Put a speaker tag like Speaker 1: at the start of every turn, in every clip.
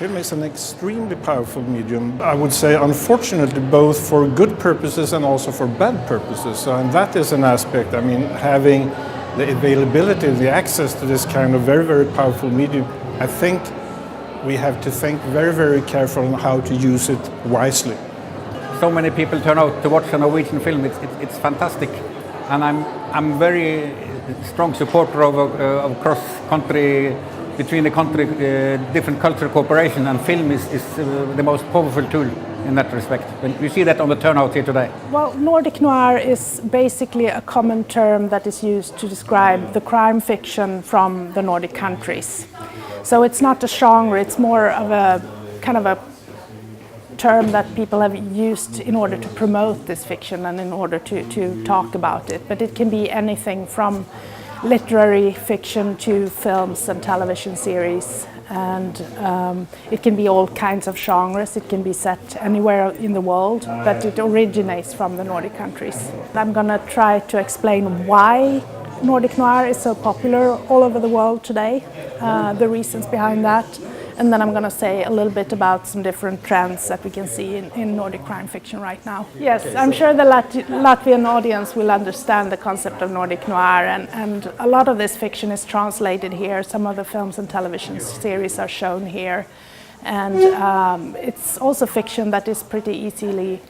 Speaker 1: Film is an extremely powerful medium. I would say, unfortunately, both for good purposes and also for bad purposes. So, and that is an aspect. I mean, having the availability, the access to this kind of very, very powerful medium, I think we have to think very, very carefully on how to use it wisely.
Speaker 2: So many people turn out to watch a Norwegian film. It's fantastic, and I'm very strong supporter of cross-country, between the country, different cultural cooperation, and film is the most powerful tool in that respect. And we see that on the turnout here today.
Speaker 3: Well, Nordic noir is basically a common term that is used to describe the crime fiction from the Nordic countries. So it's not a genre, it's more of a kind of a term that people have used in order to promote this fiction and in order to talk about it. But it can be anything from literary fiction to films and television series, and it can be all kinds of genres. It can be set anywhere in the world, but it originates from the Nordic countries. I'm going to try to explain why Nordic noir is so popular all over the world today, the reasons behind that, and then I'm going to say a little bit about some different trends that we can see in Nordic crime fiction right now. Yes, I'm sure the Latvian audience will understand the concept of Nordic noir, and a lot of this fiction is translated here. Some of the films and television series are shown here, and it's also fiction that is pretty easily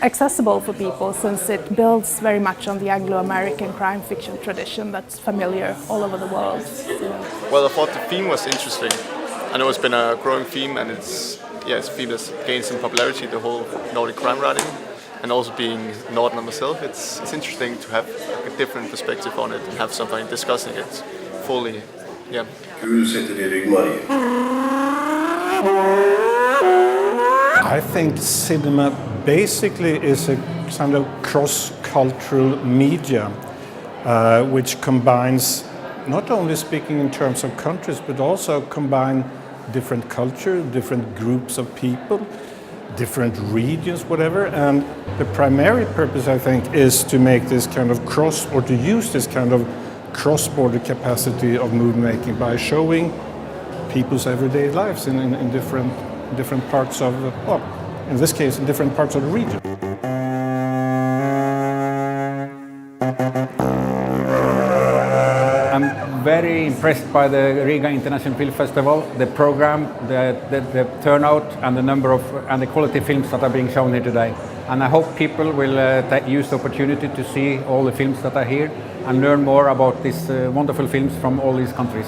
Speaker 3: accessible for people, since it builds very much on the Anglo-American crime fiction tradition that's familiar all over the world.
Speaker 4: Well, I thought the theme was interesting. I know it's been a growing theme, and it's a theme that's gained some popularity, the whole Nordic crime writing, and also being Northern myself, it's interesting to have a different perspective on it and have somebody discussing it fully. Yeah.
Speaker 1: I think cinema basically is a kind of cross-cultural media which combines, not only speaking in terms of countries, but also combine different culture, different groups of people, different regions, whatever. And the primary purpose, I think, is to make this kind of to use this kind of cross-border capacity of movie making by showing people's everyday lives in different parts of, well, in this case, in different parts of the region.
Speaker 2: I'm very impressed by the Riga International Film Festival, the program, the turnout, and the number of and the quality films that are being shown here today. And I hope people will use the opportunity to see all the films that are here and learn more about these wonderful films from all these countries.